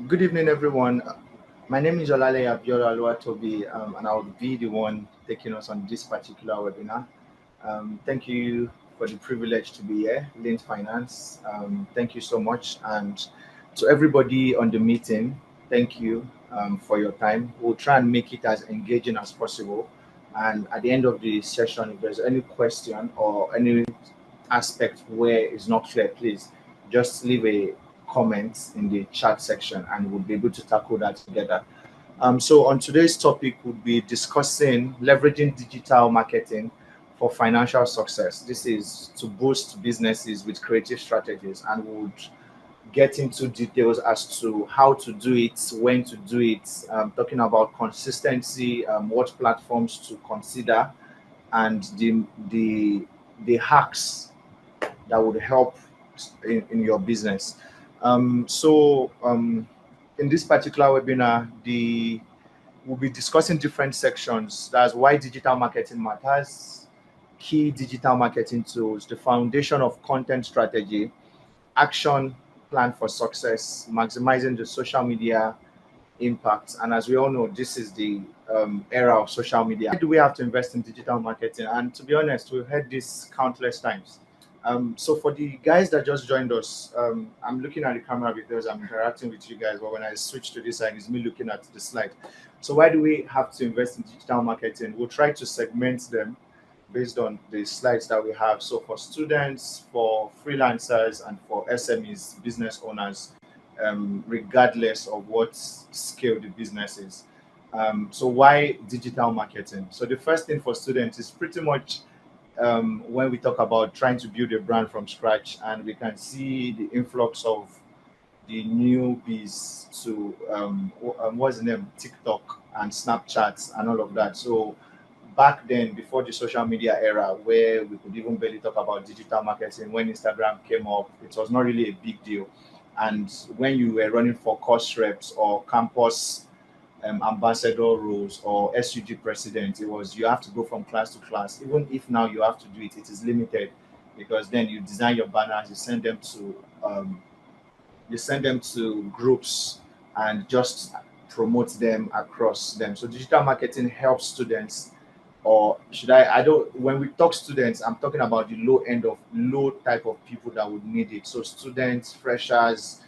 Good evening, everyone. My name is Olaleye Abiola, and I'll be the one taking us on this particular webinar. Thank you for the privilege to be here, Lint Finance. Thank you so much. And to everybody on the meeting, thank you for your time. We'll try and make it as engaging as possible. And at the end of the session, if there's any question or any aspect where it's not clear, please just leave a comment in the chat section and we'll be able to tackle that together. So on today's topic, we'll be discussing leveraging digital marketing for financial success. This is to boost businesses with creative strategies, and we'll get into details as to how to do it, when to do it, talking about consistency, what platforms to consider, and the hacks that would help in your business. In this particular webinar, we'll be discussing different sections. That's why digital marketing matters, key digital marketing tools, the foundation of content strategy, action plan for success, maximizing the social media impact. And as we all know, this is the era of social media. Why do we have to invest in digital marketing? And to be honest, we've heard this countless times. So for the guys that just joined us, I'm looking at the camera because I'm interacting with you guys. But when I switch to this side, it's me looking at the slide. So why do we have to invest in digital marketing? We'll try to segment them based on the slides that we have. So for students, for freelancers, and for SMEs, business owners, regardless of what scale the business is. So why digital marketing? So the first thing for students is pretty much when we talk about trying to build a brand from scratch, and we can see the influx of the newbies to what's the name, TikTok and Snapchat and all of that. So back then, before the social media era, where we could even barely talk about digital marketing, when Instagram came up, it was not really a big deal. And when you were running for course reps or campus ambassador roles or SUG president, it was you have to go from class to class. Even if now you have to do it, it is limited because then you design your banners, you send them to groups and just promote them across them. So digital marketing helps students, or should I don't, when we talk students, I'm talking about the low type of people that would need it. So students, freshers,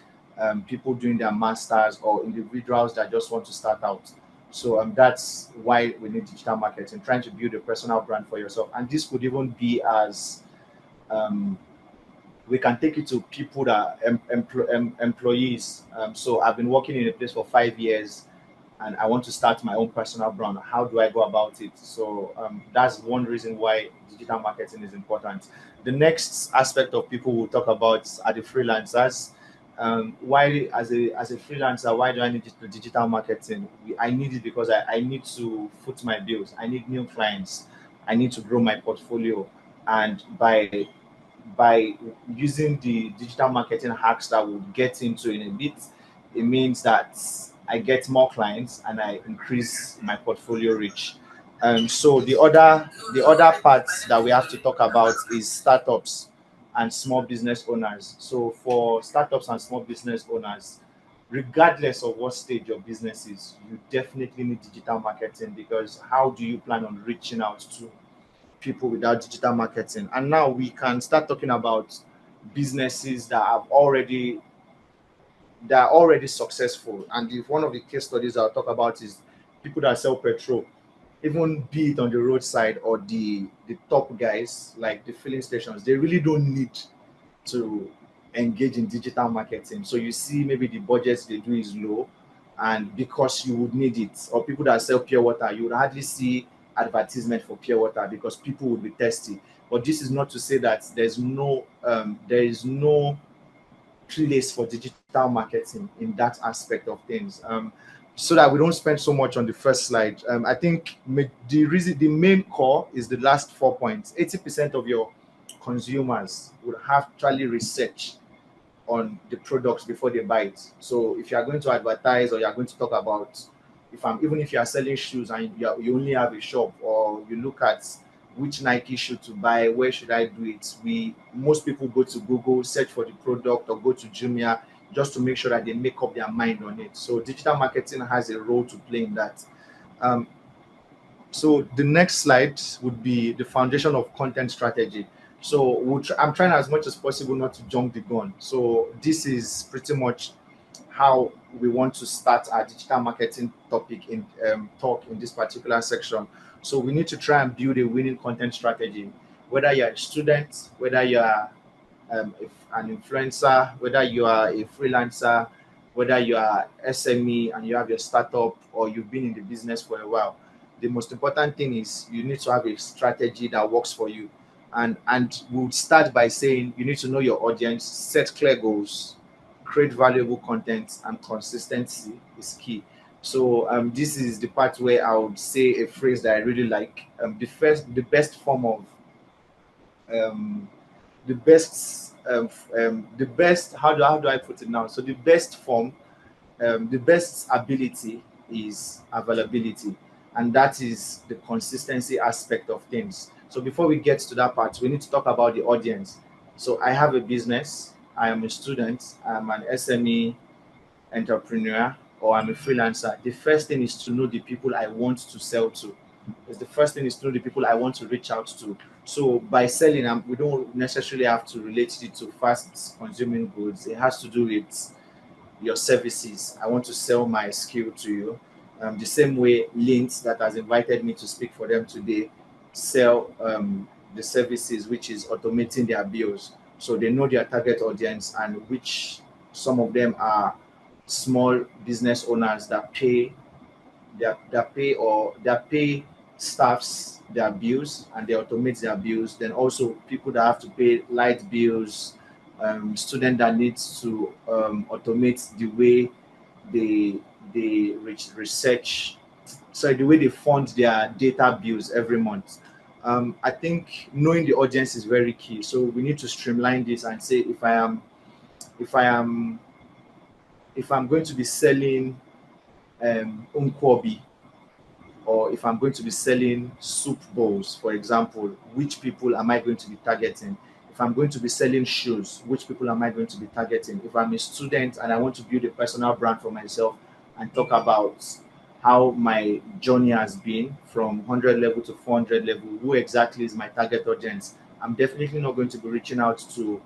people doing their masters, or individuals that just want to start out. So that's why we need digital marketing, trying to build a personal brand for yourself. And this could even be as um, we can take it to people that are employees. So I've been working in a place for 5 years and I want to start my own personal brand. How do I go about it? So that's one reason why digital marketing is important. The next aspect of people will talk about are the freelancers. Why, as a freelancer, why do I need digital marketing? I need it because I need to foot my bills. I need new clients. I need to grow my portfolio, and by using the digital marketing hacks that we'll get into in a bit, it means that I get more clients and I increase my portfolio reach. So the other parts that we have to talk about is startups and small business owners. So for startups and small business owners, regardless of what stage your business is, you definitely need digital marketing, because how do you plan on reaching out to people without digital marketing? And now we can start talking about businesses that are already successful. And if one of the case studies I'll talk about is people that sell petrol, even be it on the roadside or the top guys like the filling stations, they really don't need to engage in digital marketing. So you see, maybe the budget they do is low, and because you would need it, or people that sell pure water, you would hardly see advertisement for pure water because people would be thirsty. But this is not to say that there is no place for digital marketing in that aspect of things. So that we don't spend so much on the first slide. I think the main core is the last 4 points. 80% of your consumers would have actually research on the products before they buy it. So if you are going to advertise or you are going to talk about, even if you are selling shoes and you only have a shop, or you look at which Nike shoe to buy, where should I do it? We Most people go to Google, search for the product, or go to Jumia. just to make sure that they make up their mind on it. So digital marketing has a role to play in that. Um, so the next slide would be the foundation of content strategy. So I'm trying as much as possible not to jump the gun. So this is pretty much how we want to start our digital marketing topic in talk in this particular section. So we need to try and build a winning content strategy. Whether you're a student, whether you're if an influencer, whether you are a freelancer, whether you are SME and you have your startup or you've been in the business for a while, the most important thing is you need to have a strategy that works for you. And we'll start by saying you need to know your audience, set clear goals, create valuable content, and consistency is key. So this is the part where I would say a phrase that I really like. The best form of um, the best how do I put it now? So the best form, the best ability is availability, and that is the consistency aspect of things. So before we get to that part, we need to talk about the audience. So I have a business, I am a student, I'm an SME entrepreneur, or I'm a freelancer. The first thing is to know the people I want to sell to. Is the first thing is to know the people I want to reach out to. So by selling, we don't necessarily have to relate it to fast consuming goods. It has to do with your services. I want to sell my skill to you. The same way Links that has invited me to speak for them today sell the services, which is automating their bills. So they know their target audience, and which some of them are small business owners that pay that pay staffs their bills and they automate their bills. Then also people that have to pay light bills, student that needs to automate the way they research, sorry, the way they fund their data bills every month. I think knowing the audience is very key. So we need to streamline this and say if I am if I'm going to be selling Nkwobi, or if I'm going to be selling soup bowls, for example, which people am I going to be targeting? If I'm going to be selling shoes, which people am I going to be targeting? If I'm a student and I want to build a personal brand for myself and talk about how my journey has been from 100 level to 400 level, who exactly is my target audience? I'm definitely not going to be reaching out to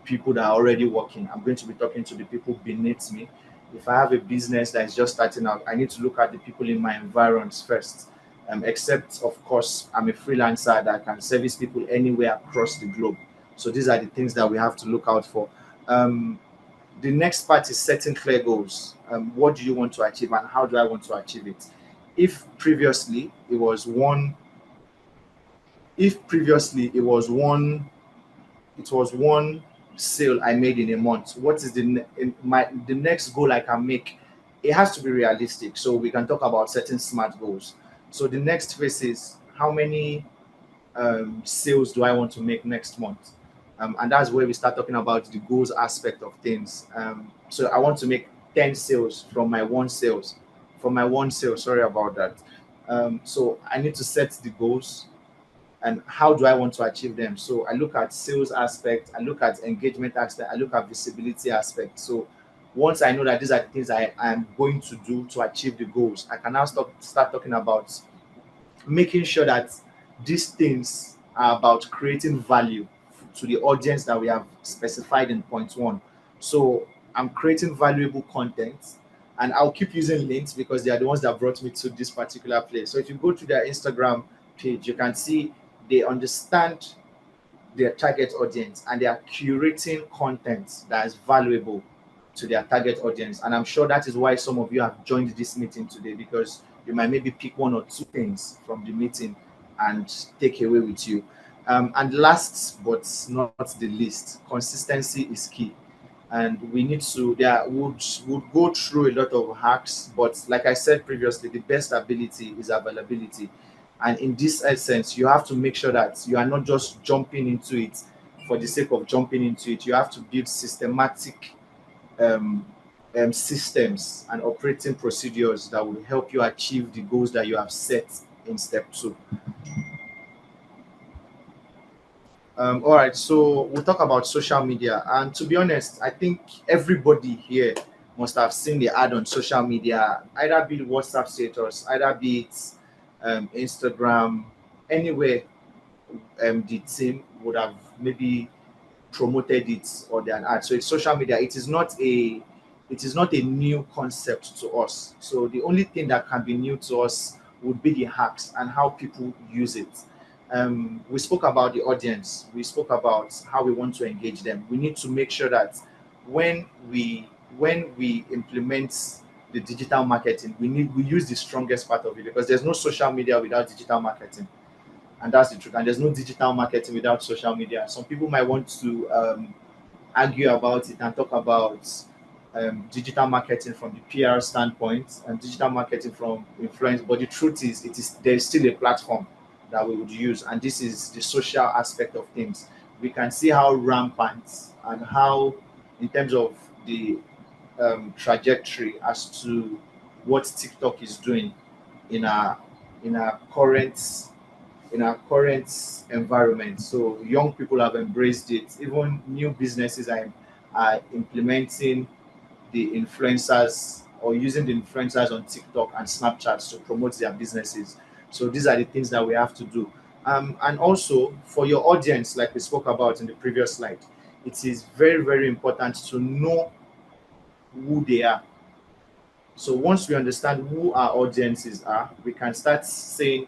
people that are already working. I'm going to be talking to the people beneath me. If I have a business that is just starting out, I need to look at the people in my environs first. Except, of course, I'm a freelancer that can service people anywhere across the globe. So these are the things that we have to look out for. Um, the next part is setting clear goals. What do you want to achieve, and how do I want to achieve it? If previously it was one, if previously it was one sale I made in a month. What is the next goal I can make? It has to be realistic. So we can talk about setting smart goals. So the next phase is how many sales do I want to make next month? And that's where we start talking about the goals aspect of things. So I want to make 10 sales from my one sale. Sorry about that. So I need to set the goals and how do I want to achieve them. So I look at sales aspect, I look at engagement aspect, I look at visibility aspect. So once I know that these are the things I am going to do to achieve the goals, I can now start talking about making sure that these things are about creating value to the audience that we have specified in point one. So I'm creating valuable content, and I'll keep using links because they are the ones that brought me to this particular place. So if you go to their Instagram page, you can see they understand their target audience and they are curating content that is valuable to their target audience. And I'm sure that is why some of you have joined this meeting today, because you might maybe pick one or two things from the meeting and take away with you. And last but not the least, consistency is key. And we need to there would go through a lot of hacks, but like I said previously, the best ability is availability. And in this essence, you have to make sure that you are not just jumping into it for the sake of jumping into it. You have to build systematic um, systems and operating procedures that will help you achieve the goals that you have set in step two. All right, so we'll talk about social media. And to be honest, I think everybody here must have seen the ad on social media, either be it WhatsApp status, either be it Instagram, anywhere the team would have maybe promoted it or an ad. So it's social media. It is not a new concept to us. So the only thing that can be new to us would be the hacks and how people use it. We spoke about the audience. We spoke about how we want to engage them. We need to make sure that when we when we implement the digital marketing, we use the strongest part of it, because there's no social media without digital marketing, and that's the truth. And there's no digital marketing without social media. Some people might want to argue about it and talk about digital marketing from the PR standpoint and digital marketing from influence. But the truth is, there's still a platform that we would use, and this is the social aspect of things. We can see how rampant and how, in terms of the trajectory as to what TikTok is doing in our in our current in our current environment. So young people have embraced it. Even new businesses are implementing the influencers or using the influencers on TikTok and Snapchat to promote their businesses. So these are the things that we have to do. And also for your audience, like we spoke about in the previous slide, it is very, very important to know who they are. So once we understand who our audiences are, we can start saying,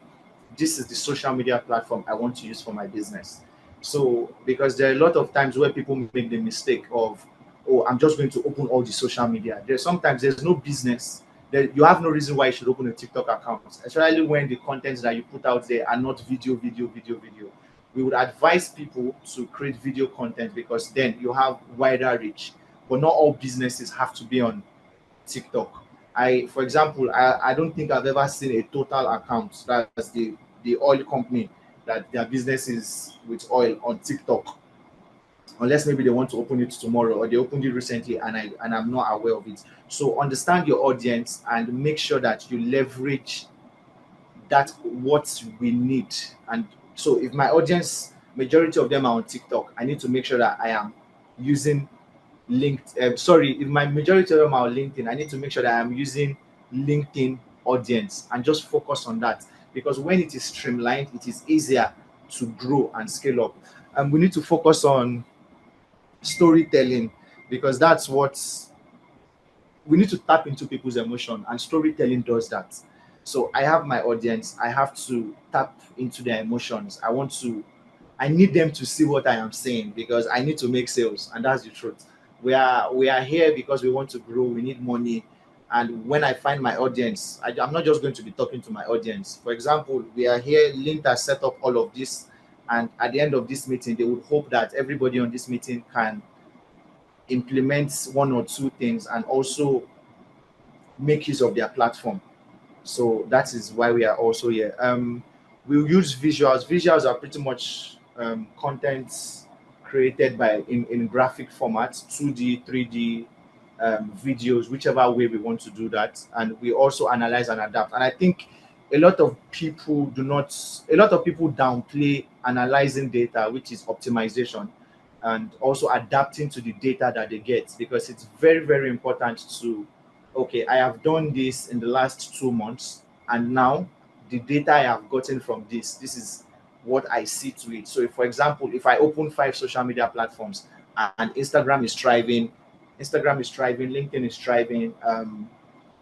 this is the social media platform I want to use for my business. So because there are a lot of times where people make the mistake of, oh, I'm just going to open all the social media. There's no business. You have no reason why you should open a TikTok account, especially when the contents that you put out there are not video. We would advise people to create video content, because then you have wider reach. But not all businesses have to be on TikTok. For example, I don't think I've ever seen a total account, that's the oil company, that their business is with oil, on TikTok, unless maybe they want to open it tomorrow or they opened it recently and I'm not aware of it. So understand your audience and make sure that you leverage that what we need. And so if my audience, majority of them are on TikTok, I need to make sure that I am using if my majority of them are on LinkedIn, I need to make sure that I'm using LinkedIn audience and just focus on that, because when it is streamlined, it is easier to grow and scale up. And we need to focus on storytelling, because that's what we need to tap into people's emotion, and storytelling does that. So I have my audience, I have to tap into their emotions. I need them to see what I am saying, because I need to make sales, and that's the truth. We are here because we want to grow. We need money, and when I find my audience, I'm not just going to be talking to my audience. For example, we are here. Lint has set up all of this, and at the end of this meeting, they would hope that everybody on this meeting can implement one or two things and also make use of their platform. So that is why we are also here. We'll use visuals. Visuals are pretty much content created in graphic formats, 2D, 3D videos, whichever way we want to do that. And we also analyze and adapt. And I think a lot of people downplay analyzing data, which is optimization, and also adapting to the data that they get, because it's very, very important to, okay, I have done this in the last 2 months, and now the data I have gotten from this is what I see to it. So, if, for example, if I open 5 social media platforms and Instagram is thriving, LinkedIn is thriving,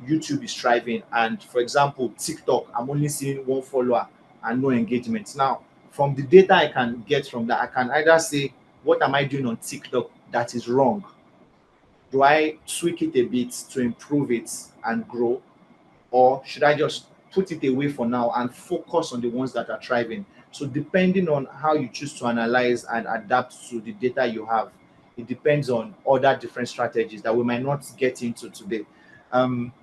YouTube is thriving, and for example, TikTok, I'm only seeing one follower and no engagement. Now, from the data I can get from that, I can either say, what am I doing on TikTok that is wrong? Do I tweak it a bit to improve it and grow, or should I just put it away for now and focus on the ones that are thriving? So depending on how you choose to analyze and adapt to the data you have, it depends on other different strategies that we might not get into today. um,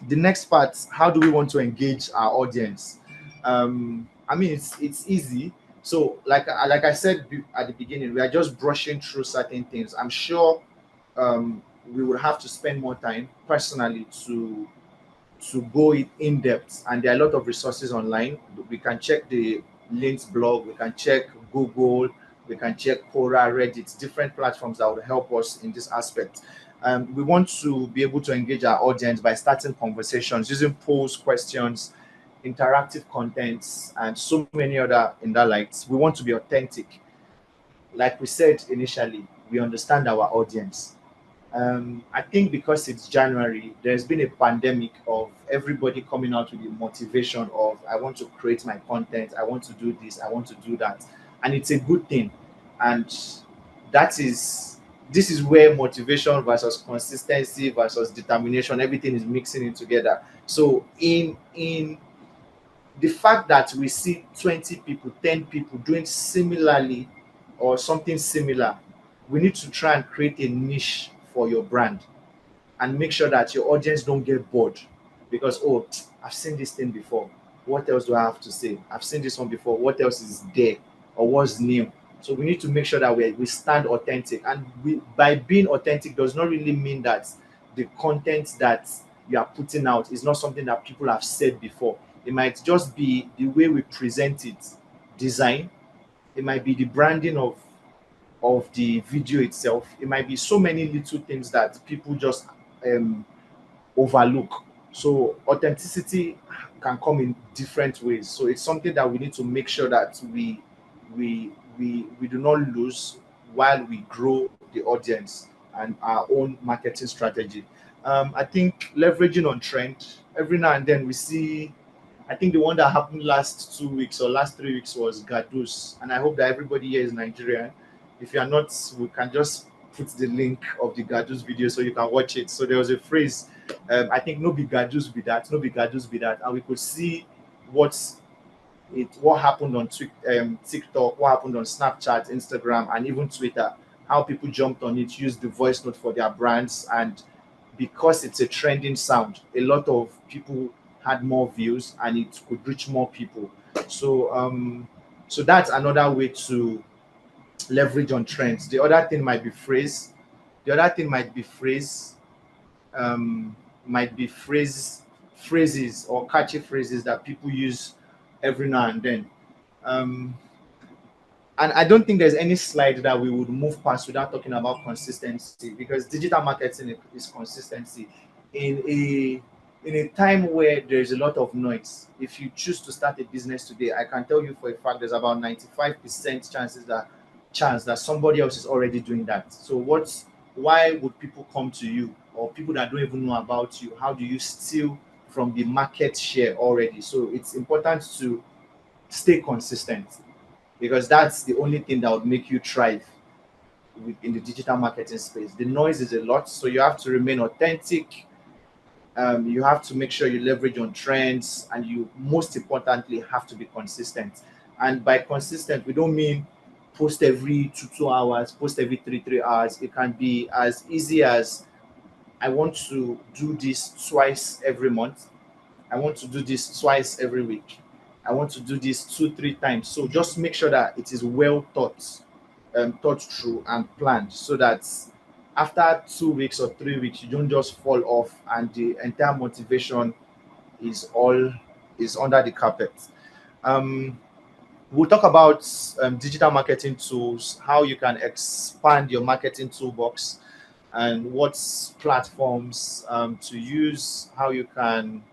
the next part, how do we want to engage our audience? I mean, it's easy. So like I said at the beginning, we are just brushing through certain things. I'm sure we will have to spend more time personally to go in depth, and there are a lot of resources online. We can check the links blog, we can check Google, We can check Quora, Reddit, different platforms that would help us in this aspect. We want to be able to engage our audience by starting conversations using polls, questions, interactive contents, and so many other in that light. We want to be authentic. Like we said initially, we understand our audience. I think because it's January, there's been a pandemic of everybody coming out with the motivation of I want to create my content, I want to do this, I want to do that, and it's a good thing. And that is this is where motivation versus consistency versus determination, everything is mixing in together. So in the fact that we see 20 people, 10 people doing similarly or something similar, we need to try and create a niche for your brand and make sure that your audience don't get bored because oh, I've seen this thing before. What else do I have to say? I've seen this one before. What else is there or what's new? So we need to make sure that we stand authentic, and by being authentic does not really mean that the content that you are putting out is not something that people have said before. It might just be the way we present it, design. It might be the branding of the video itself. It might be so many little things that people just um, overlook. So authenticity can come in different ways. So it's something that we need to make sure that we do not lose while we grow the audience and our own marketing strategy. I think leveraging on trend every now and then we see. I think the one that happened last 2 weeks or last 3 weeks was Gadus, and I hope that everybody here is Nigerian. If you are not, we can just put the link of the Gadus video so you can watch it. So there was a phrase, I think no be Gadus be that, no be Gadus be that, and we could see what what happened on TikTok, what happened on Snapchat, Instagram, and even Twitter. How people jumped on it, used the voice note for their brands, and because it's a trending sound, a lot of people had more views and it could reach more people. So so that's another way to leverage on trends. The other thing might be phrase. The other thing um, might be phrases or catchy phrases that people use every now and then. Um, and I don't think there's any slide that we would move past without talking about consistency because digital marketing is consistency in a time where there's a lot of noise. If you choose to start a business today, I can tell you for a fact there's about 95% chance that somebody else is already doing that. So why would people come to you or people that don't even know about you? How do you steal from the market share already? So it's important to stay consistent because that's the only thing that would make you thrive in the digital marketing space. The noise is a lot, so you have to remain authentic. You have to make sure you leverage on trends, and you most importantly have to be consistent. And by consistent, we don't mean post every 2 hours, post every 3 hours. It can be as easy as I want to do this twice every month. I want to do this twice every week. I want to do this 2, 3 times. So just make sure that it is well thought through and planned, so that after 2 weeks or 3 weeks, you don't just fall off and the entire motivation is all is under the carpet. Um, we'll talk about digital marketing tools, how you can expand your marketing toolbox, and what platforms to use, how you can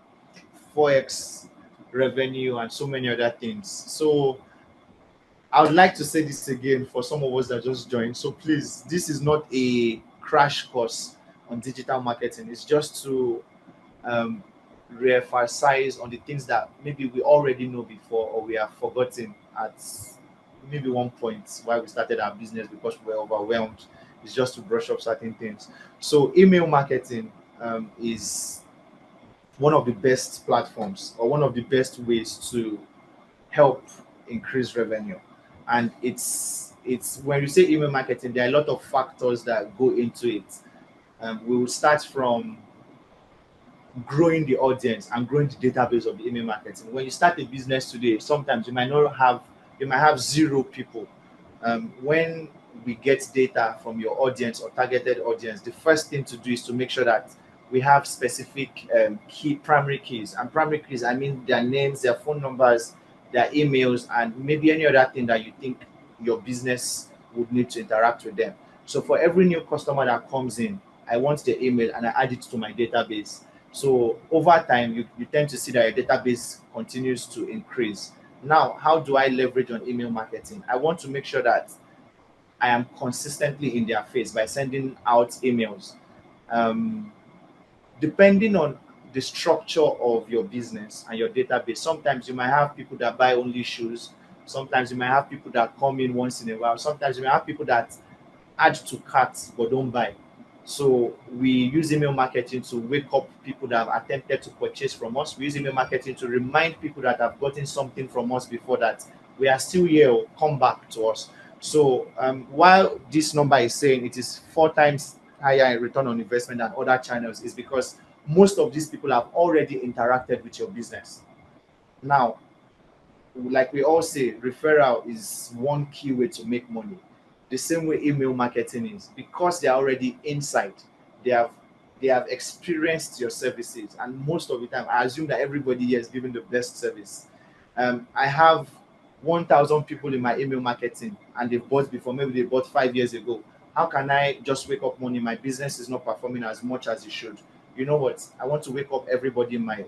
forex revenue and so many other things. So I would like to say this again for some of us that just joined. So please, this is not a crash course on digital marketing. It's just to um, re-emphasize on the things that maybe we already know before or we have forgotten at maybe one point while we started our business because we were overwhelmed. It's just to brush up certain things. So email marketing is one of the best platforms or one of the best ways to help increase revenue. And it's when you say email marketing, there are a lot of factors that go into it. We will start from growing the audience and growing the database of the email marketing. When you start a business today, sometimes you might have zero people. When we get data from your audience or targeted audience, the first thing to do is to make sure that we have specific key primary keys. And primary keys, I mean their names, their phone numbers, their emails, and maybe any other thing that you think your business would need to interact with them. So for every new customer that comes in, I want the email and I add it to my database. So over time, you tend to see that your database continues to increase. Now, how do I leverage on email marketing? I want to make sure that I am consistently in their face by sending out emails. Um, Depending on the structure of your business and your database, sometimes you might have people that buy only shoes. Sometimes you might have people that come in once in a while. Sometimes you might have people that add to carts but don't buy. So we use email marketing to wake up people that have attempted to purchase from us. We use email marketing to remind people that have gotten something from us before that we are still here, or come back to us. So while this number is saying it is 4 times higher in return on investment than other channels, is because most of these people have already interacted with your business. Now, like we all say, referral is one key way to make money. The same way email marketing is, because they're already inside, they have they have experienced your services, and most of the time, I assume that everybody here is giving the best service. I have 1,000 people in my email marketing, and they've bought before. Maybe they bought 5 years ago. How can I just wake up morning? My business is not performing as much as it should. You know what? I want to wake up everybody in my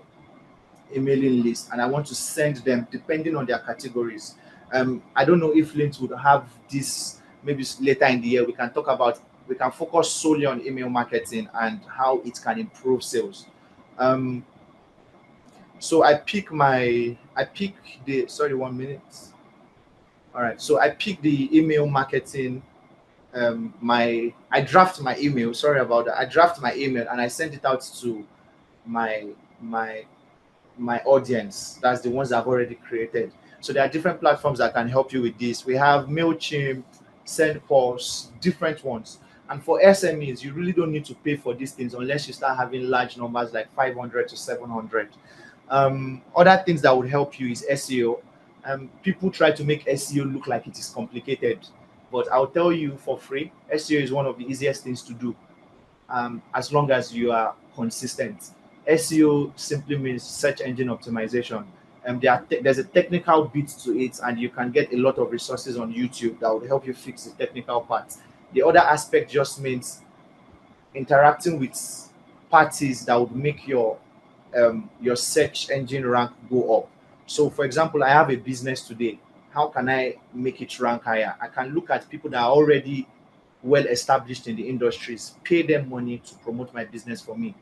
emailing list and I want to send them depending on their categories. I don't know if Lint would have this maybe later in the year. We can focus solely on email marketing and how it can improve sales. Um, so I pick the sorry 1 minute. All right. So I pick the email marketing. My I draft my email. Sorry about that. I draft my email and I send it out to my my my audience. That's the ones I've already created. So there are different platforms that can help you with this. We have MailChimp, SendPulse, different ones. And for SMEs, you really don't need to pay for these things unless you start having large numbers like 500 to 700. Other things that would help you is SEO. People try to make SEO look like it is complicated, but I'll tell you for free, SEO is one of the easiest things to do, as long as you are consistent. SEO simply means search engine optimization. There's a technical bit to it, and you can get a lot of resources on YouTube that will help you fix the technical part. The other aspect just means interacting with parties that would make your search engine rank go up. So, for example, I have a business today. How can I make it rank higher? I can look at people that are already well established in the industries, pay them money to promote my business for me.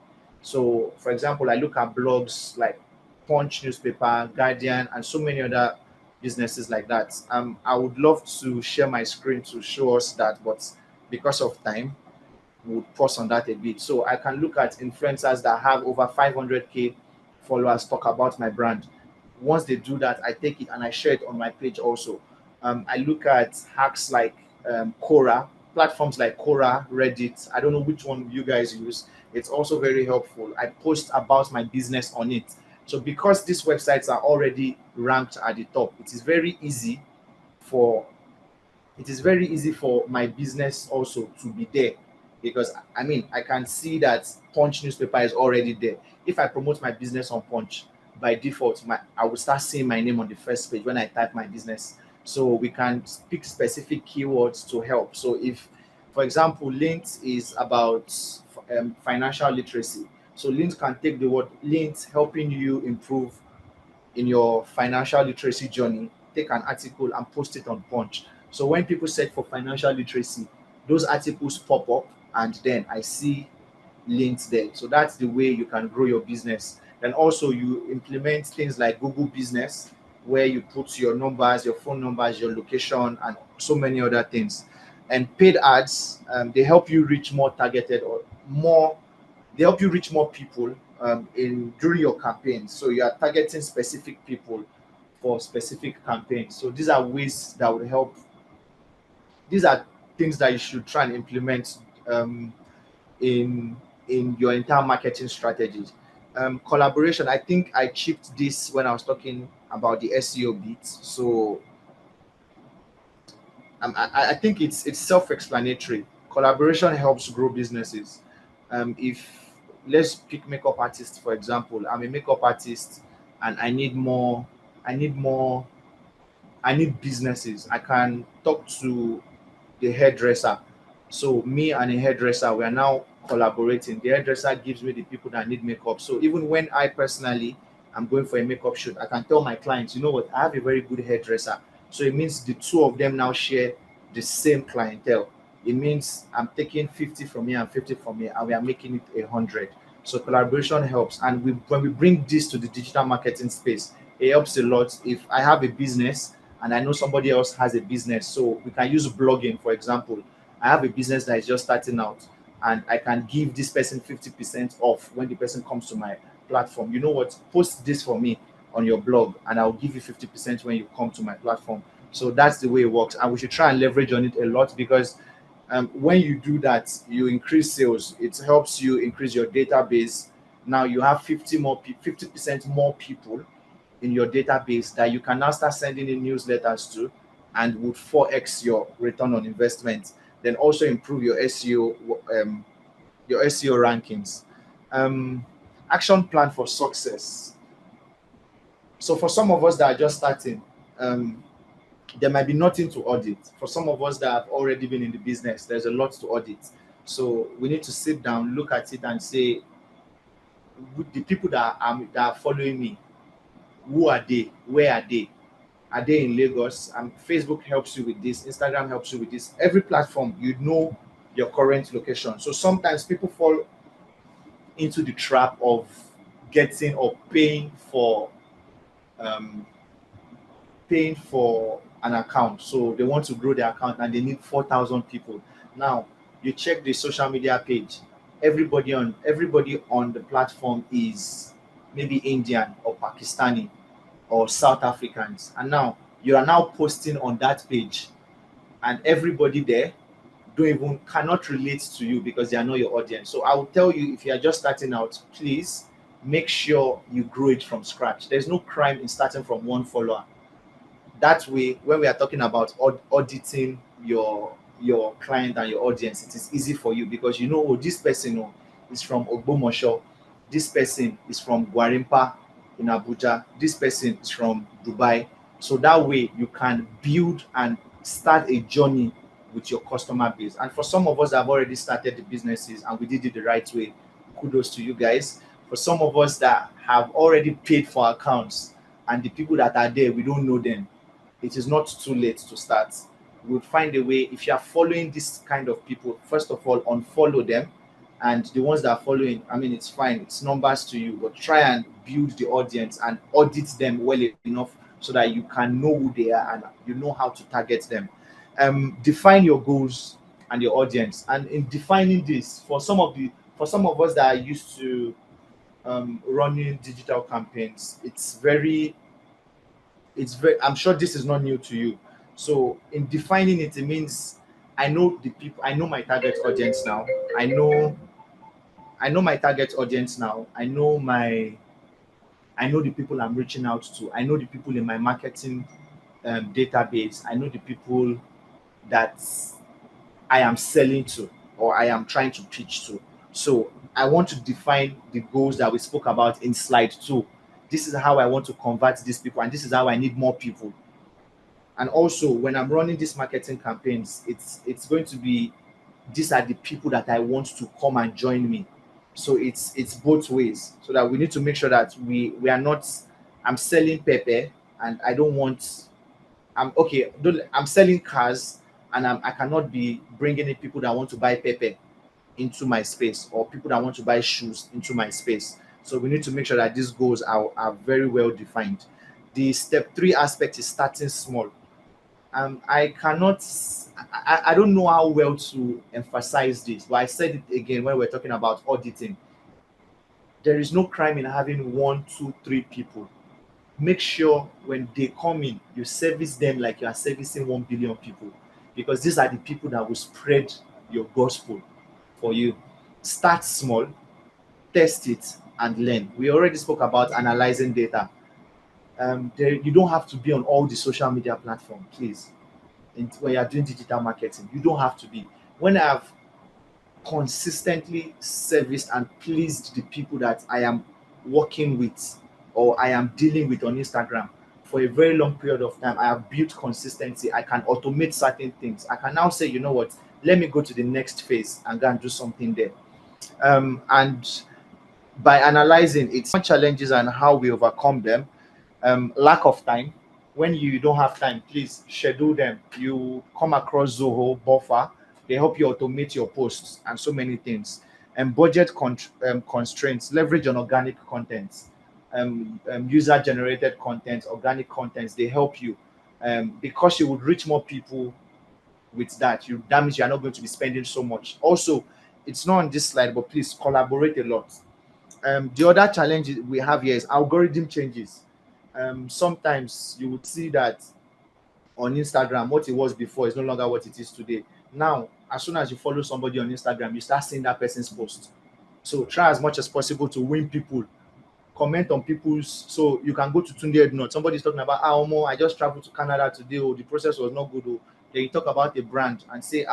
So, for example, I look at blogs like Punch newspaper, Guardian, and so many other businesses like that. I would love to share my screen to show us that, but because of time, we'll pause on that a bit. So I can look at influencers that have over 500K followers talk about my brand. Once they do that, I take it and I share it on my page also. I look at hacks like Quora, platforms like Quora, Reddit. I don't know which one you guys use. It's also very helpful. I post about my business on it. So because these websites are already ranked at the top, for it is very easy for my business also to be there, because I mean I can see that Punch newspaper is already there. If I promote my business on Punch, by default I will start seeing my name on the first page when I type my business. So we can pick specific keywords to help. So if, for example, Lint is about financial literacy, so Lint can take the word Lint helping you improve in your financial literacy journey, take an article and post it on Punch. So when people search for financial literacy, those articles pop up and then I see links there. So that's the way you can grow your business. And also you implement things like Google Business, where you put your numbers, your phone numbers, your location, and so many other things. And paid ads, they help you reach more targeted or more they help you reach more people in during your campaign. So you are targeting specific people for specific campaigns. So these are ways that would help. These are things that you should try and implement in your entire marketing strategies. Collaboration. I think I chipped this when I was talking about the SEO bit. So I think it's self-explanatory. Collaboration helps grow businesses. If let's pick makeup artists for example, I'm a makeup artist and I need more I need businesses. I can talk to the hairdresser. So me and a hairdresser, we are now collaborating. The hairdresser gives me the people that need makeup. So even when I personally am going for a makeup shoot, I can tell my clients, you know what, I have a very good hairdresser. So it means the two of them now share the same clientele. It means I'm taking 50 from here and 50 from here, and we are making it 100. So collaboration helps. And when we bring this to the digital marketing space, it helps a lot. If I have a business and I know somebody else has a business, so we can use blogging, for example. I have a business that is just starting out, and I can give this person 50% off when the person comes to my platform. You know what? Post this for me on your blog, and I'll give you 50% when you come to my platform. So that's the way it works, and we should try and leverage on it a lot, because when you do that, you increase sales. It helps you increase your database. Now you have 50% more people in your database that you can now start sending in newsletters to, and would 4x your return on investment. Then also improve your SEO rankings. Um, Action plan for success. So for some of us that are just starting, um, there might be nothing to audit. For some of us that have already been in the business, there's a lot to audit. So we need to sit down, look at it, and say, with the people that are following me, who are they? Where are they? Are they in Lagos? Facebook helps you with this. Instagram helps you with this. Every platform, you know your current location. So sometimes people fall into the trap of getting or um, paying for an account. So they want to grow their account and they need 4,000 people. Now you check the social media page. Everybody on the platform is maybe Indian or Pakistani or South Africans, and now you are now posting on that page, and everybody there don't even cannot relate to you because they are not your audience. So I will tell you, if you are just starting out, please make sure you grow it from scratch. There's no crime in starting from one follower. That way, when we are talking about auditing your client and your audience, it is easy for you, because you know, oh, this person, oh, is from Ogbomosho, this person is from Gwarimpa in Abuja, this person is from Dubai. So that way you can build and start a journey with your customer base. And for some of us that have already started the businesses and we did it the right way, kudos to you guys. For some of us that have already paid for accounts, and the people that are there, we don't know them, it is not too late to start. We would find a way. If you are following this kind of people, first of all, unfollow them. And the ones that are following, I mean, it's fine, it's numbers to you, but try and build the audience and audit them well enough so that you can know who they are and you know how to target them. Define your goals and your audience. And in defining this, for some of us that are used to running digital campaigns, it's very, I'm sure this is not new to you. So in defining it, it means I know the people, I know my target audience now. I know I know my target audience now. I know the people I'm reaching out to. I know the people in my marketing database. I know the people that I am selling to or I am trying to pitch to. So I want to define the goals that we spoke about in slide 2. This is how I want to convert these people, and this is how I need more people. And also, when I'm running these marketing campaigns, it's going to be, these are the people that I want to come and join me. So it's both ways. So that we need to make sure that we are not, I'm selling pepper, and I don't want, I'm okay. I'm selling cars, and I cannot be bringing in people that want to buy pepper into my space, or people that want to buy shoes into my space. So we need to make sure that these goals are very well defined. The step 3 aspect is starting small. I cannot, I don't know how well to emphasize this, but I said it again when we're talking about auditing. There is no crime in having one, two, three people. Make sure when they come in, you service them like you are servicing 1 billion people, because these are the people that will spread your gospel for you. Start small, test it, and learn. We already spoke about analyzing data. You don't have to be on all the social media platforms, please. When you're doing digital marketing, you don't have to be. When I have consistently serviced and pleased the people that I am working with or I am dealing with on Instagram for a very long period of time, I have built consistency. I can automate certain things. I can now say, you know what, let me go to the next phase and go and do something there. And by analyzing its challenges and how we overcome them, lack of time. When you don't have time, please schedule them. You come across Zoho, Buffer, they help you automate your posts and so many things. And budget constraints, leverage on organic content, user generated content, organic contents, they help you because you would reach more people with that. That means you are not going to be spending so much. Also, it's not on this slide, but please collaborate a lot. The other challenge we have here is algorithm changes. Sometimes you would see that on Instagram, what it was before is no longer what it is today. Now, as soon as you follow somebody on Instagram, you start seeing that person's post. So try as much as possible to win people. Comment on people's, so you can go to Tunde Note. Somebody's talking about, Omo, I just traveled to Canada today. Oh, the process was not good. Oh. Then you talk about a brand and say,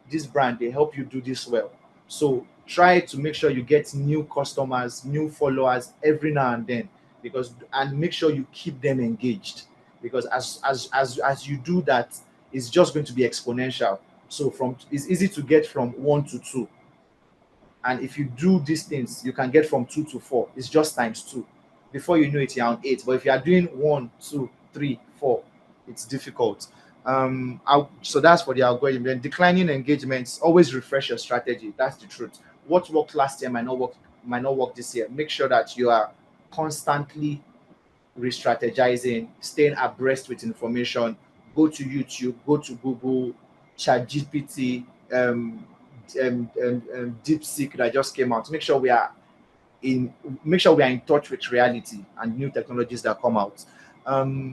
this brand, they help you do this well. So try to make sure you get new customers, new followers every now and then, because and make sure you keep them engaged, because as you do that, it's just going to be exponential. So from it's easy to get from one to two, and if you do these things, you can get from two to four. It's just times two. Before you know it, you're on eight. But if you are doing one, two, three, four, it's difficult. So that's for the algorithm. Then declining engagements, always refresh your strategy. That's the truth. What worked last year might not work this year. Make sure that you are constantly re-strategizing, staying abreast with information. Go to YouTube, go to Google, ChatGPT, DeepSeek that just came out. In make sure we are in touch with reality and new technologies that come out.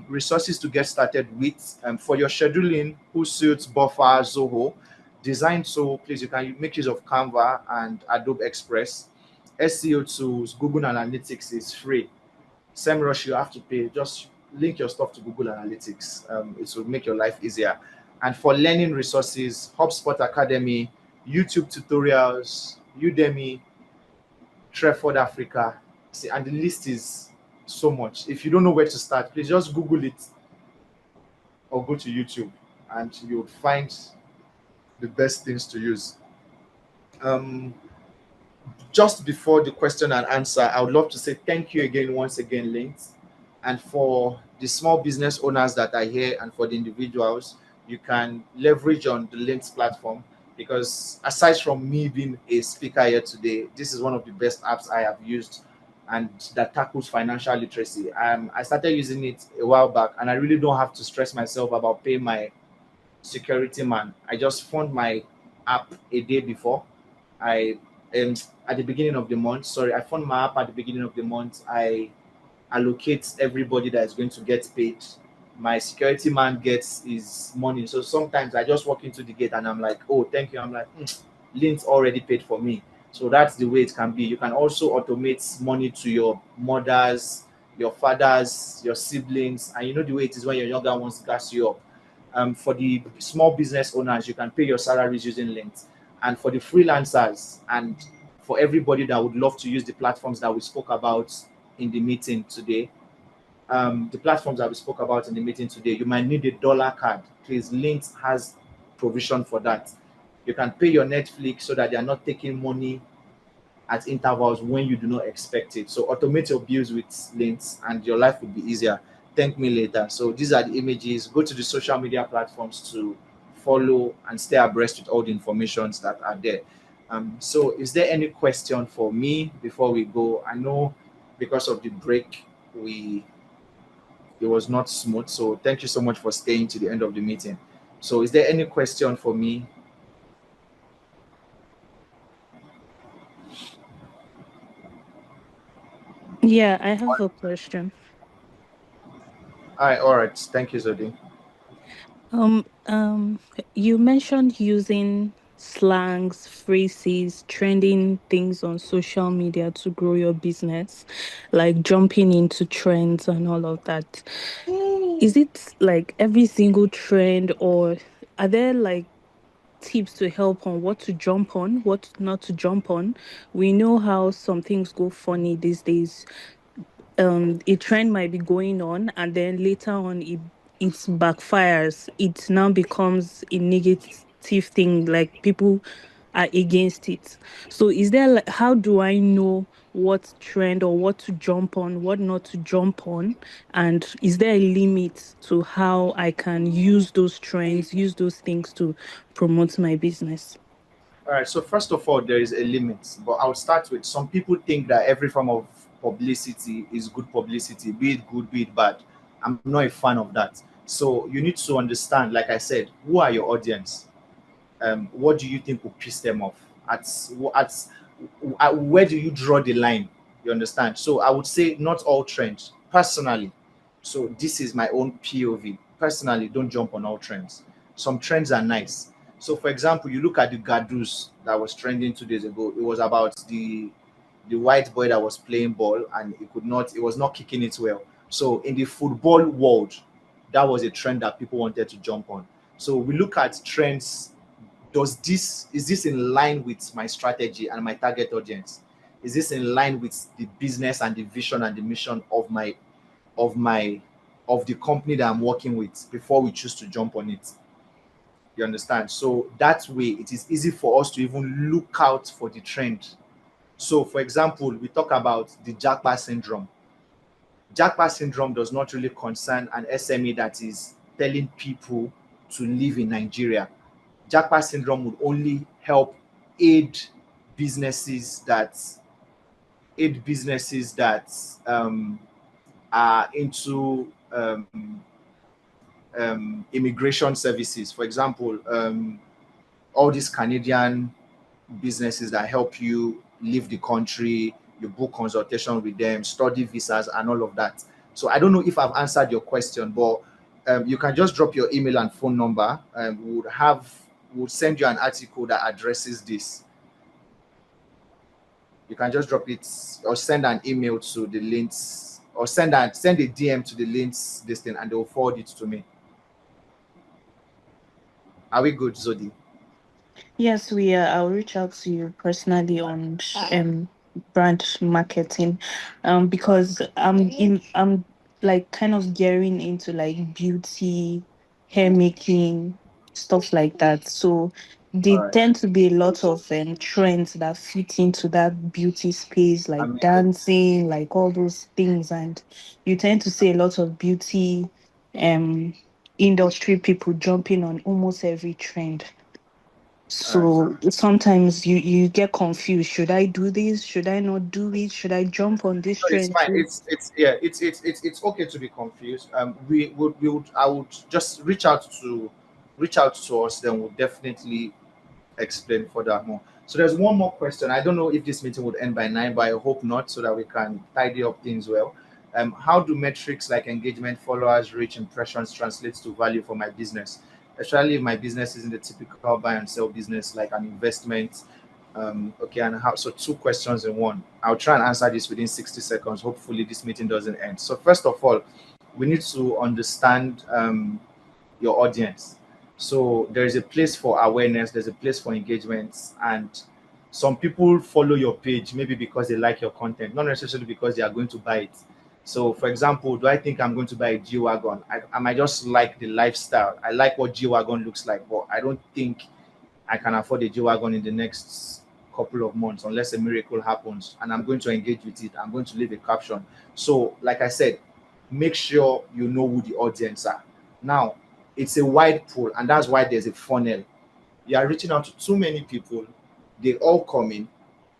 Resources to get started with, for your scheduling, Hootsuite, Buffer, Zoho, design. So please, you can make use of Canva and Adobe Express. SEO tools, Google Analytics is free. SEMrush, you have to pay. Just link your stuff to Google Analytics. It will make your life easier. And for learning resources, HubSpot Academy, YouTube tutorials, Udemy, Treford Africa. See, and the list is so much. If you don't know where to start, please just Google it or go to YouTube, and you'll find the best things to use. Um, just before the question and answer, I would love to say thank you again, once again, Links. And for the small business owners that are here and for the individuals, you can leverage on the Links platform, because aside from me being a speaker here today, this is one of the best apps I have used and that tackles financial literacy. I started using it a while back, and I really don't have to stress myself about paying my security man. I just fund my app a day before. I at the beginning of the month. Sorry, I fund my app at the beginning of the month. I allocate everybody that is going to get paid. My security man gets his money. So sometimes I just walk into the gate and I'm like, oh, thank you. I'm like, Lynn's already paid for me. So that's the way it can be. You can also automate money to your mothers, your fathers, your siblings, and you know the way it is when your younger ones gas you up. For the small business owners, you can pay your salaries using Links. And for the freelancers and for everybody that would love to use the platforms that we spoke about in the meeting today, the platforms that we spoke about in the meeting today, you might need a dollar card. Please, Links has provision for that. You can pay your Netflix so that they are not taking money at intervals when you do not expect it. So automate your bills with Links and your life will be easier. Thank me later. So these are the images. Go to the social media platforms to follow and stay abreast with all the informations that are there. So is there any question for me before we go? I know because of the break, we it was not smooth. So thank you so much for staying to the end of the meeting. So is there any question for me? Yeah, I have a question. All right. Thank you, Zodi. Um, um, you mentioned using slangs, phrases, trending things on social media to grow your business, like jumping into trends and all of that. Is it like every single trend, or are there like tips to help on what to jump on, what not to jump on? We know how some things go funny these days. a trend might be going on, and then later on it backfires. It now becomes a negative thing, like people are against it. So is there, like, how do I know what trend or what to jump on, what not to jump on? And is there a limit to how I can use those trends, use those things to promote my business? All right. So first of all, there is a limit, but I'll start with some people think that every form of publicity is good publicity, be it good, be it bad. I'm not a fan of that. So you need to understand, like I said, who are your audience? What do you think will piss them off? At where do you draw the line? You understand? So I would say not all trends. Personally, so this is my own POV. Personally, don't jump on all trends. Some trends are nice. So for example, you look at the Gadus that was trending 2 days ago. It was about the white boy that was playing ball and it was not kicking it well. So in the football world, that was a trend that people wanted to jump on. So we look at trends. Is this in line with my strategy and my target audience? Is this in line with the business and the vision and the mission of my of the company that I'm working with before we choose to jump on it? You understand? So that way it is easy for us to even look out for the trend. So for example, we talk about the Jackpot syndrome. Jackpot syndrome does not really concern an SME that is telling people to live in Nigeria. Jackpot syndrome would only help aid businesses that aid businesses that are into immigration services. For example, all these Canadian businesses that help you leave the country, you book consultation with them, study visas, and all of that. So I don't know if I've answered your question, but you can just drop your email and phone number. We'll send you an article that addresses this. You can just drop it or send an email to the links or send a DM to the links this thing and they'll forward it to me. Are we good, Zodi? Yes, we are. I'll reach out to you personally on brand marketing, because I'm like kind of gearing into like beauty, hair making, stuff like that. So All they right. tend to be a lot of trends that fit into that beauty space, like Amazing. dancing, like all those things, and you tend to see a lot of beauty um industry people jumping on almost every trend. All right. So sometimes you get confused. Should I do this? Should I not do it? Should I jump on this No, it's trend fine. too? It's yeah. It's okay to be confused. We would I would just reach out to us. Then we'll definitely explain further more. So there's one more question. I don't know if this meeting would end by 9, but I hope not, so that we can tidy up things well. How do metrics like engagement, followers, reach, impressions translate to value for my business? Especially if my business isn't a typical buy and sell business like an investment. Okay, and how? So two questions in one. I'll try and answer this within 60 seconds. Hopefully, this meeting doesn't end. So first of all, we need to understand your audience. So there is a place for awareness, there's a place for engagement, and some people follow your page maybe because they like your content, not necessarily because they are going to buy it. So, for example, do I think I'm going to buy a G wagon? I might just like the lifestyle. I like what G wagon looks like, but I don't think I can afford a G wagon in the next couple of months unless a miracle happens. And I'm going to engage with it. I'm going to leave a caption. So, like I said, make sure you know who the audience are. Now, it's a wide pool, and that's why there's a funnel. You are reaching out to too many people, they all come in.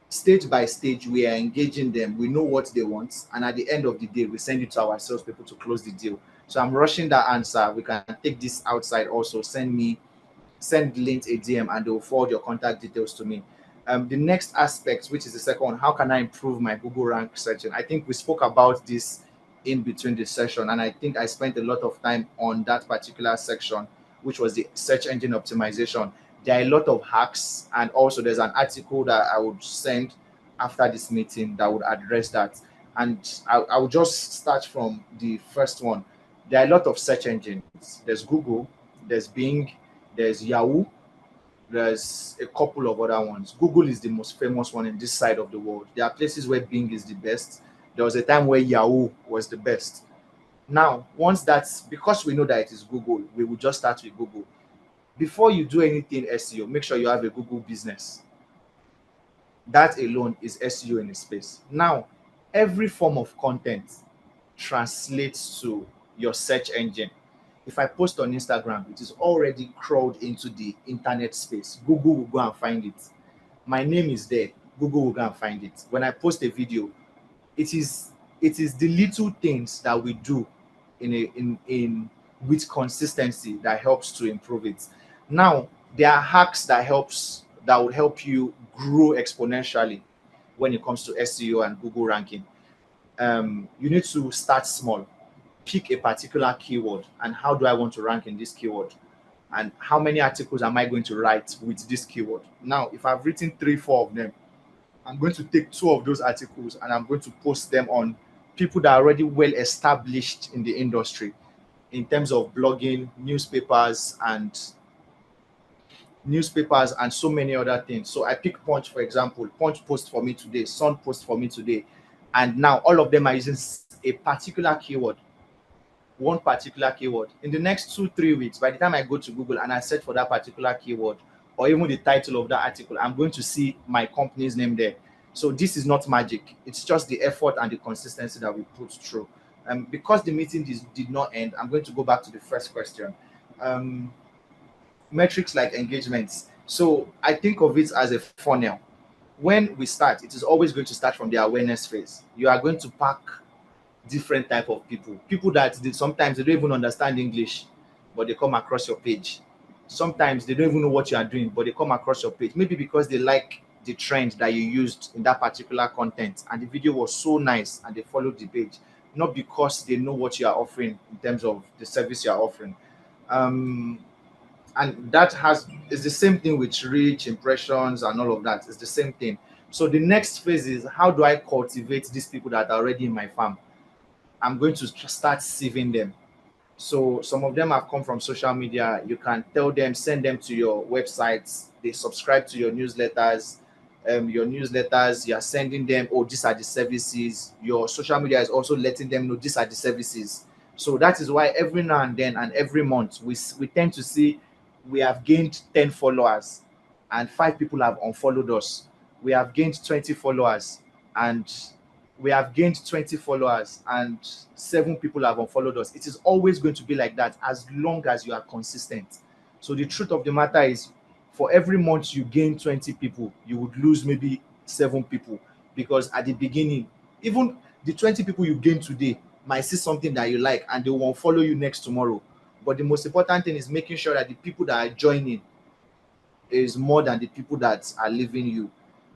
Stage by stage, we are engaging them. We know what they want, and at the end of the day, we send it to our salespeople to close the deal. So I'm rushing that answer. We can take this outside also. Send Lint a DM and they'll forward your contact details to me. The next aspect, which is the second one, how can I improve my Google rank searching? I think we spoke about this in between the session, and I think I spent a lot of time on that particular section, which was the search engine optimization. There are a lot of hacks, and also there's an article that I would send after this meeting that would address that. And I will just start from the first one. There are a lot of search engines. There's Google, there's Bing, there's Yahoo, there's a couple of other ones. Google is the most famous one in this side of the world. There are places where Bing is the best. There was a time where Yahoo was the best. Now, once that's because we know that it is Google, we will just start with Google. Before you do anything SEO, make sure you have a Google business. That alone is SEO in a space. Now, every form of content translates to your search engine. If I post on Instagram, it is already crawled into the internet space. Google will go and find it. My name is there. Google will go and find it. When I post a video, it is the little things that we do in with consistency that helps to improve it. Now, there are hacks that will help you grow exponentially when it comes to SEO and Google ranking. You need to start small. Pick a particular keyword and how do I want to rank in this keyword, and how many articles am I going to write with this keyword. Now, if I've written 3 4 of them, I'm going to take 2 of those articles and I'm going to post them on people that are already well established in the industry in terms of blogging, newspapers and so many other things. So I pick Punch, for example. Punch post for me today, Sun post for me today. And now all of them are using a particular keyword, one particular keyword. In the next 2 3 weeks, by the time I go to Google and I search for that particular keyword or even the title of that article, I'm going to see my company's name there. So this is not magic. It's just the effort and the consistency that we put through. Because the meeting did not end, I'm going to go back to the first question. Um, Metrics like engagements. So I think of it as a funnel. When we start, it is always going to start from the awareness phase. You are going to pack different type of people that sometimes they don't even understand English, but they come across your page. Sometimes they don't even know what you are doing, but they come across your page, maybe because they like the trend that you used in that particular content and the video was so nice and they followed the page, not because they know what you are offering in terms of the service you are offering. um and that has is the same thing with reach, impressions, and all of that. It's the same thing. So the next phase is, how do I cultivate these people that are already in my farm? I'm going to start sieving them. So some of them have come from social media. You can tell them, send them to your websites. They subscribe to your newsletters. You are sending them, oh, these are the services. Your social media is also letting them know these are the services. So that is why every now and then and every month we tend to see we have gained 10 followers and 5 people have unfollowed us. We have gained 20 followers and we have gained 20 followers and 7 people have unfollowed us. It is always going to be like that as long as you are consistent. So the truth of the matter is, for every month you gain 20 people, you would lose maybe 7 people, because at the beginning, even the 20 people you gain today might see something that you like and they won't follow you next tomorrow. But the most important thing is making sure that the people that are joining is more than the people that are leaving you.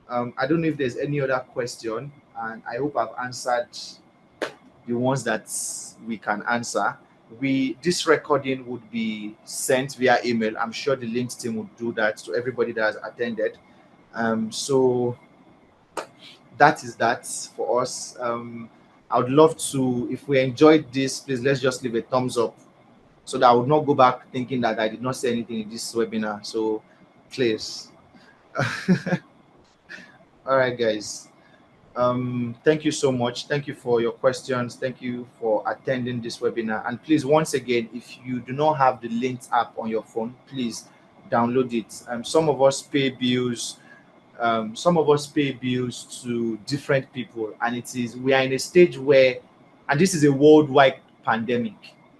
I don't know if there's any other question, and I hope I've answered the ones that we can answer. This recording would be sent via email. I'm sure the Links team would do that to everybody that has attended. So that is that for us. I would love to, if we enjoyed this, please let's just leave a thumbs up so that I would not go back thinking that I did not say anything in this webinar. So please. All right, guys. Thank you so much. Thank you for your questions. Thank you for attending this webinar. And please, once again, if you do not have the Linked app on your phone, please download it. Some of us pay bills to different people, and we are in a stage where, and this is a worldwide pandemic,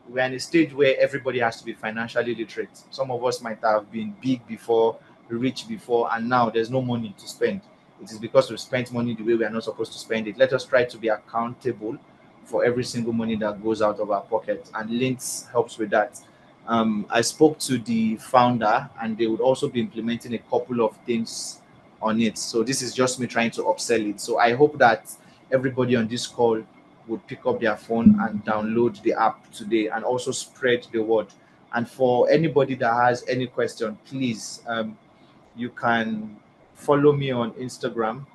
we are in a stage where everybody has to be financially literate. Some of us might have been big before, rich before, and now there's no money to spend. It is because we spent money the way we are not supposed to spend it. Let us try to be accountable for every single money that goes out of our pocket, and Links helps with that. I spoke to the founder, and they would also be implementing a couple of things on it. So this is just me trying to upsell it. So I hope that everybody on this call would pick up their phone and download the app today, and also spread the word. And for anybody that has any question, please, you can follow me on Instagram,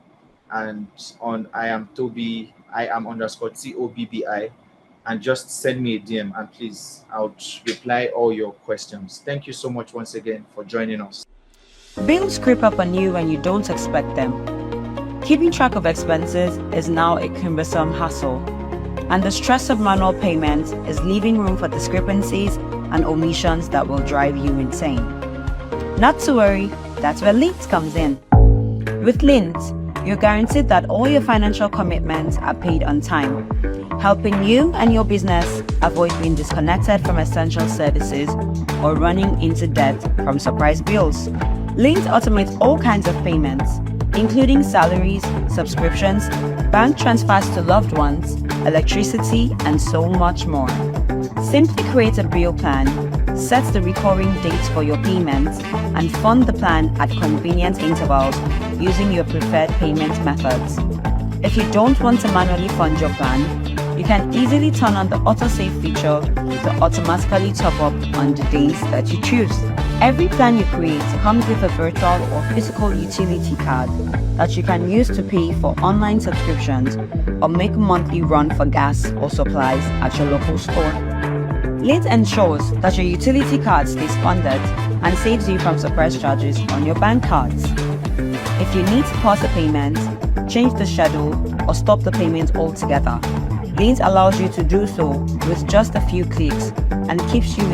and on I am underscore TOBBI, and just send me a DM, and please, I'll reply all your questions. Thank you so much once again for joining us. Bills creep up on you when you don't expect them. Keeping track of expenses is now a cumbersome hassle, and the stress of manual payments is leaving room for discrepancies and omissions that will drive you insane. Not to worry, that's where Lint comes in. With Lint, you're guaranteed that all your financial commitments are paid on time, helping you and your business avoid being disconnected from essential services or running into debt from surprise bills. Lint automates all kinds of payments, including salaries, subscriptions, bank transfers to loved ones, electricity, and so much more. Simply create a bill plan, set the recurring dates for your payments, and fund the plan at convenient intervals using your preferred payment methods. If you don't want to manually fund your plan, you can easily turn on the autosave feature to automatically top up on the days that you choose. Every plan you create comes with a virtual or physical utility card that you can use to pay for online subscriptions or make a monthly run for gas or supplies at your local store. Lint ensures that your utility card stays funded and saves you from surprise charges on your bank cards. If you need to pause a payment, change the schedule, or stop the payment altogether, Lint allows you to do so with just a few clicks and keeps you